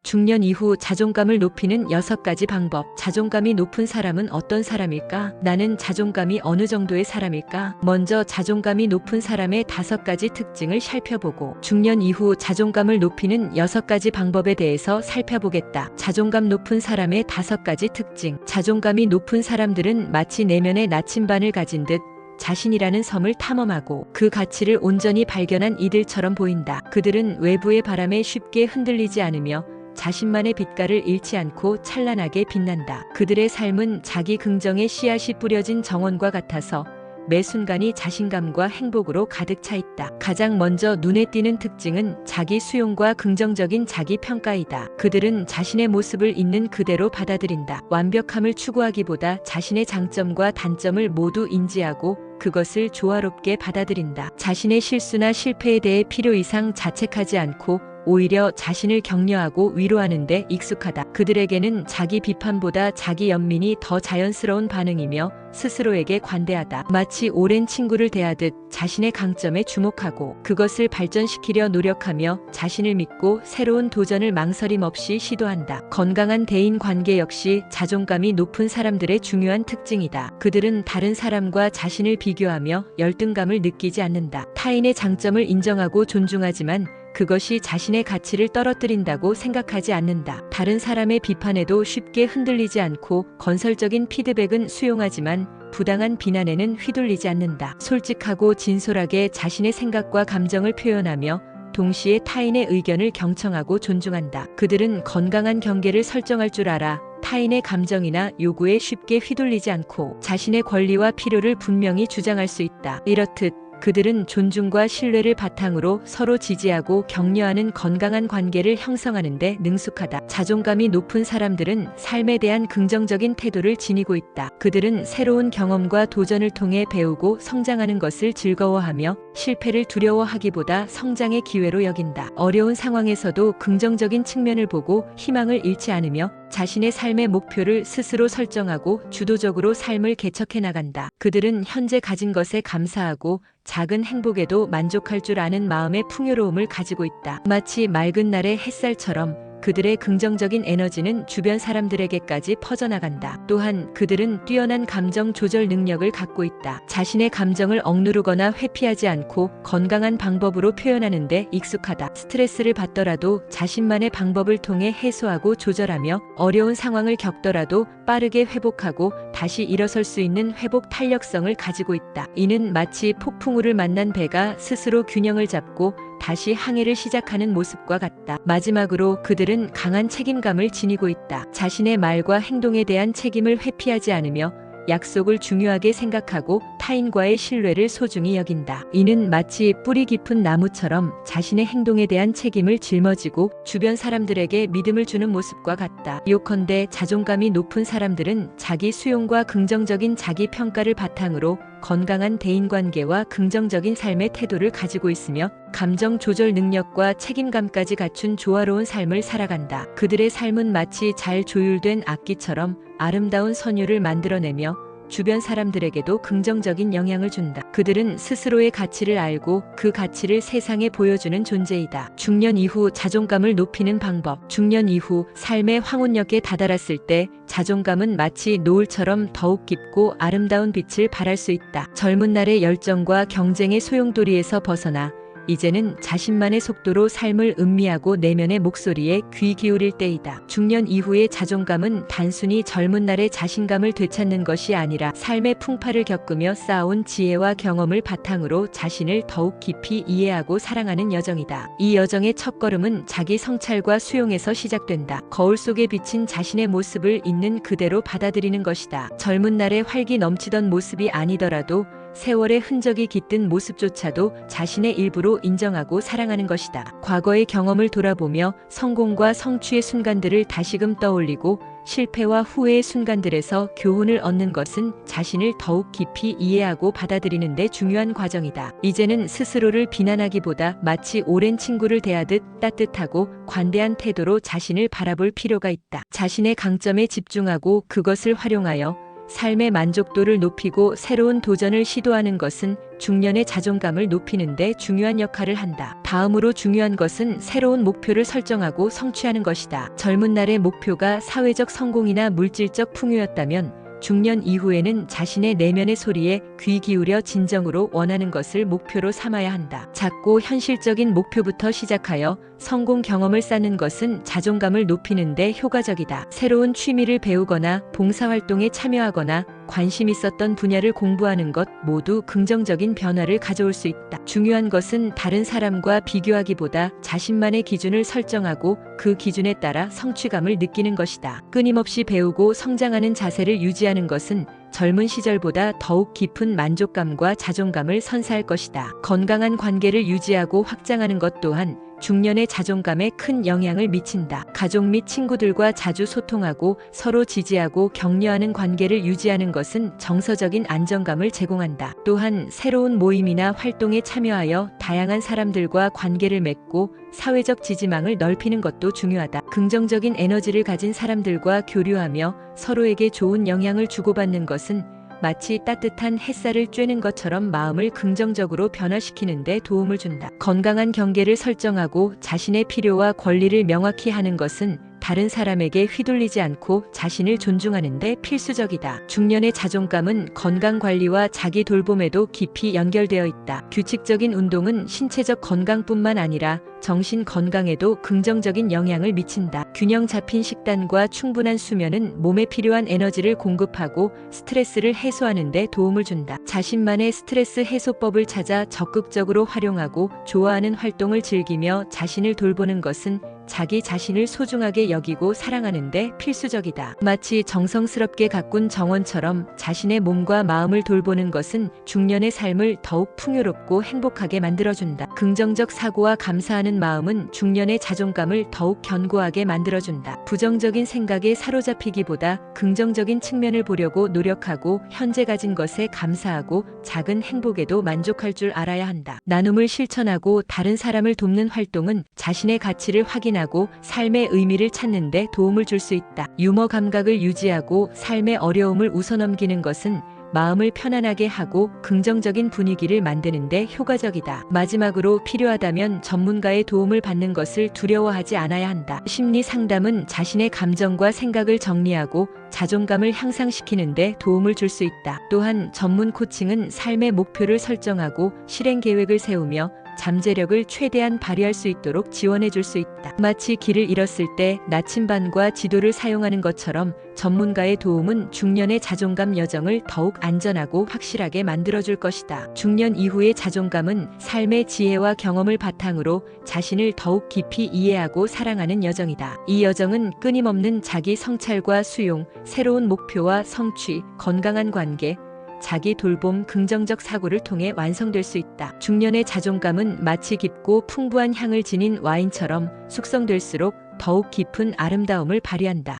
중년 이후 자존감을 높이는 6가지 방법. 자존감이 높은 사람은 어떤 사람일까? 나는 자존감이 어느 정도의 사람일까? 먼저 자존감이 높은 사람의 5가지 특징을 살펴보고 중년 이후 자존감을 높이는 6가지 방법에 대해서 살펴보겠다. 자존감 높은 사람의 5가지 특징. 자존감이 높은 사람들은 마치 내면의 나침반을 가진 듯 자신이라는 섬을 탐험하고 그 가치를 온전히 발견한 이들처럼 보인다. 그들은 외부의 바람에 쉽게 흔들리지 않으며 자신만의 빛깔을 잃지 않고 찬란하게 빛난다. 그들의 삶은 자기 긍정의 씨앗이 뿌려진 정원과 같아서 매 순간이 자신감과 행복으로 가득 차 있다. 가장 먼저 눈에 띄는 특징은 자기 수용과 긍정적인 자기 평가이다. 그들은 자신의 모습을 있는 그대로 받아들인다. 완벽함을 추구하기보다 자신의 장점과 단점을 모두 인지하고 그것을 조화롭게 받아들인다. 자신의 실수나 실패에 대해 필요 이상 자책하지 않고 오히려 자신을 격려하고 위로하는 데 익숙하다. 그들에게는 자기 비판보다 자기 연민이 더 자연스러운 반응이며 스스로에게 관대하다. 마치 오랜 친구를 대하듯 자신의 강점에 주목하고 그것을 발전시키려 노력하며 자신을 믿고 새로운 도전을 망설임 없이 시도한다. 건강한 대인 관계 역시 자존감이 높은 사람들의 중요한 특징이다. 그들은 다른 사람과 자신을 비교하며 열등감을 느끼지 않는다. 타인의 장점을 인정하고 존중하지만 그것이 자신의 가치를 떨어뜨린다고 생각하지 않는다. 다른 사람의 비판에도 쉽게 흔들리지 않고 건설적인 피드백은 수용하지만 부당한 비난에는 휘둘리지 않는다. 솔직하고 진솔하게 자신의 생각과 감정을 표현하며 동시에 타인의 의견을 경청하고 존중한다. 그들은 건강한 경계를 설정할 줄 알아 타인의 감정이나 요구에 쉽게 휘둘리지 않고 자신의 권리와 필요를 분명히 주장할 수 있다. 이렇듯 그들은 존중과 신뢰를 바탕으로 서로 지지하고 격려하는 건강한 관계를 형성하는 데 능숙하다. 자존감이 높은 사람들은 삶에 대한 긍정적인 태도를 지니고 있다. 그들은 새로운 경험과 도전을 통해 배우고 성장하는 것을 즐거워하며 실패를 두려워하기보다 성장의 기회로 여긴다. 어려운 상황에서도 긍정적인 측면을 보고 희망을 잃지 않으며 자신의 삶의 목표를 스스로 설정하고 주도적으로 삶을 개척해 나간다. 그들은 현재 가진 것에 감사하고 작은 행복에도 만족할 줄 아는 마음의 풍요로움을 가지고 있다. 마치 맑은 날의 햇살처럼 그들의 긍정적인 에너지는 주변 사람들에게까지 퍼져나간다. 또한 그들은 뛰어난 감정 조절 능력을 갖고 있다. 자신의 감정을 억누르거나 회피하지 않고 건강한 방법으로 표현하는 데 익숙하다. 스트레스를 받더라도 자신만의 방법을 통해 해소하고 조절하며 어려운 상황을 겪더라도 빠르게 회복하고 다시 일어설 수 있는 회복 탄력성을 가지고 있다. 이는 마치 폭풍우를 만난 배가 스스로 균형을 잡고 다시 항해를 시작하는 모습과 같다. 마지막으로 그들은 강한 책임감을 지니고 있다. 자신의 말과 행동에 대한 책임을 회피하지 않으며 약속을 중요하게 생각하고 타인과의 신뢰를 소중히 여긴다. 이는 마치 뿌리 깊은 나무처럼 자신의 행동에 대한 책임을 짊어지고 주변 사람들에게 믿음을 주는 모습과 같다. 요컨대 자존감이 높은 사람들은 자기 수용과 긍정적인 자기 평가를 바탕으로 건강한 대인관계와 긍정적인 삶의 태도를 가지고 있으며 감정 조절 능력과 책임감까지 갖춘 조화로운 삶을 살아간다. 그들의 삶은 마치 잘 조율된 악기처럼 아름다운 선율을 만들어내며 주변 사람들에게도 긍정적인 영향을 준다. 그들은 스스로의 가치를 알고 그 가치를 세상에 보여주는 존재이다. 중년 이후 자존감을 높이는 방법. 중년 이후 삶의 황혼역에 다다랐을 때 자존감은 마치 노을처럼 더욱 깊고 아름다운 빛을 발할 수 있다. 젊은 날의 열정과 경쟁의 소용돌이에서 벗어나 이제는 자신만의 속도로 삶을 음미하고 내면의 목소리에 귀 기울일 때이다. 중년 이후의 자존감은 단순히 젊은 날의 자신감을 되찾는 것이 아니라 삶의 풍파를 겪으며 쌓아온 지혜와 경험을 바탕으로 자신을 더욱 깊이 이해하고 사랑하는 여정이다. 이 여정의 첫걸음은 자기 성찰과 수용에서 시작된다. 거울 속에 비친 자신의 모습을 있는 그대로 받아들이는 것이다. 젊은 날의 활기 넘치던 모습이 아니더라도 세월의 흔적이 깃든 모습조차도 자신의 일부로 인정하고 사랑하는 것이다. 과거의 경험을 돌아보며 성공과 성취의 순간들을 다시금 떠올리고 실패와 후회의 순간들에서 교훈을 얻는 것은 자신을 더욱 깊이 이해하고 받아들이는 데 중요한 과정이다. 이제는 스스로를 비난하기보다 마치 오랜 친구를 대하듯 따뜻하고 관대한 태도로 자신을 바라볼 필요가 있다. 자신의 강점에 집중하고 그것을 활용하여 삶의 만족도를 높이고 새로운 도전을 시도하는 것은 중년의 자존감을 높이는 데 중요한 역할을 한다. 다음으로 중요한 것은 새로운 목표를 설정하고 성취하는 것이다. 젊은 날의 목표가 사회적 성공이나 물질적 풍요였다면 중년 이후에는 자신의 내면의 소리에 귀 기울여 진정으로 원하는 것을 목표로 삼아야 한다. 작고 현실적인 목표부터 시작하여 성공 경험을 쌓는 것은 자존감을 높이는 데 효과적이다. 새로운 취미를 배우거나 봉사활동에 참여하거나 관심 있었던 분야를 공부하는 것 모두 긍정적인 변화를 가져올 수 있다. 중요한 것은 다른 사람과 비교하기보다 자신만의 기준을 설정하고 그 기준에 따라 성취감을 느끼는 것이다. 끊임없이 배우고 성장하는 자세를 유지하는 것은 젊은 시절보다 더욱 깊은 만족감과 자존감을 선사할 것이다. 건강한 관계를 유지하고 확장하는 것 또한 중년의 자존감에 큰 영향을 미친다. 가족 및 친구들과 자주 소통하고 서로 지지하고 격려하는 관계를 유지하는 것은 정서적인 안정감을 제공한다. 또한 새로운 모임이나 활동에 참여하여 다양한 사람들과 관계를 맺고 사회적 지지망을 넓히는 것도 중요하다. 긍정적인 에너지를 가진 사람들과 교류하며 서로에게 좋은 영향을 주고받는 것은 마치 따뜻한 햇살을 쬐는 것처럼 마음을 긍정적으로 변화시키는 데 도움을 준다. 건강한 경계를 설정하고 자신의 필요와 권리를 명확히 하는 것은 다른 사람에게 휘둘리지 않고 자신을 존중하는 데 필수적이다. 중년의 자존감은 건강 관리와 자기 돌봄에도 깊이 연결되어 있다. 규칙적인 운동은 신체적 건강뿐만 아니라 정신 건강에도 긍정적인 영향을 미친다. 균형 잡힌 식단과 충분한 수면은 몸에 필요한 에너지를 공급하고 스트레스를 해소하는 데 도움을 준다. 자신만의 스트레스 해소법을 찾아 적극적으로 활용하고 좋아하는 활동을 즐기며 자신을 돌보는 것은 자기 자신을 소중하게 여기고 사랑하는데 필수적이다. 마치 정성스럽게 가꾼 정원처럼 자신의 몸과 마음을 돌보는 것은 중년의 삶을 더욱 풍요롭고 행복하게 만들어준다. 긍정적 사고와 감사하는 마음은 중년의 자존감을 더욱 견고하게 만들어준다. 부정적인 생각에 사로잡히기보다 긍정적인 측면을 보려고 노력하고 현재 가진 것에 감사하고 작은 행복에도 만족할 줄 알아야 한다. 나눔을 실천하고 다른 사람을 돕는 활동은 자신의 가치를 확인하고 삶의 의미를 찾는 데 도움을 줄 수 있다. 유머 감각을 유지하고 삶의 어려움을 웃어넘기는 것은 마음을 편안하게 하고 긍정적인 분위기를 만드는 데 효과적이다. 마지막으로 필요하다면 전문가의 도움을 받는 것을 두려워하지 않아야 한다. 심리 상담은 자신의 감정과 생각을 정리하고 자존감을 향상시키는 데 도움을 줄 수 있다. 또한 전문 코칭은 삶의 목표를 설정하고 실행 계획을 세우며 잠재력을 최대한 발휘할 수 있도록 지원해 줄 수 있다. 마치 길을 잃었을 때 나침반과 지도를 사용하는 것처럼 전문가의 도움은 중년의 자존감 여정을 더욱 안전하고 확실하게 만들어줄 것이다. 중년 이후의 자존감은 삶의 지혜와 경험을 바탕으로 자신을 더욱 깊이 이해하고 사랑하는 여정이다. 이 여정은 끊임없는 자기 성찰과 수용, 새로운 목표와 성취, 건강한 관계, 자기 돌봄, 긍정적 사고를 통해 완성될 수 있다. 중년의 자존감은 마치 깊고 풍부한 향을 지닌 와인처럼 숙성될수록 더욱 깊은 아름다움을 발휘한다.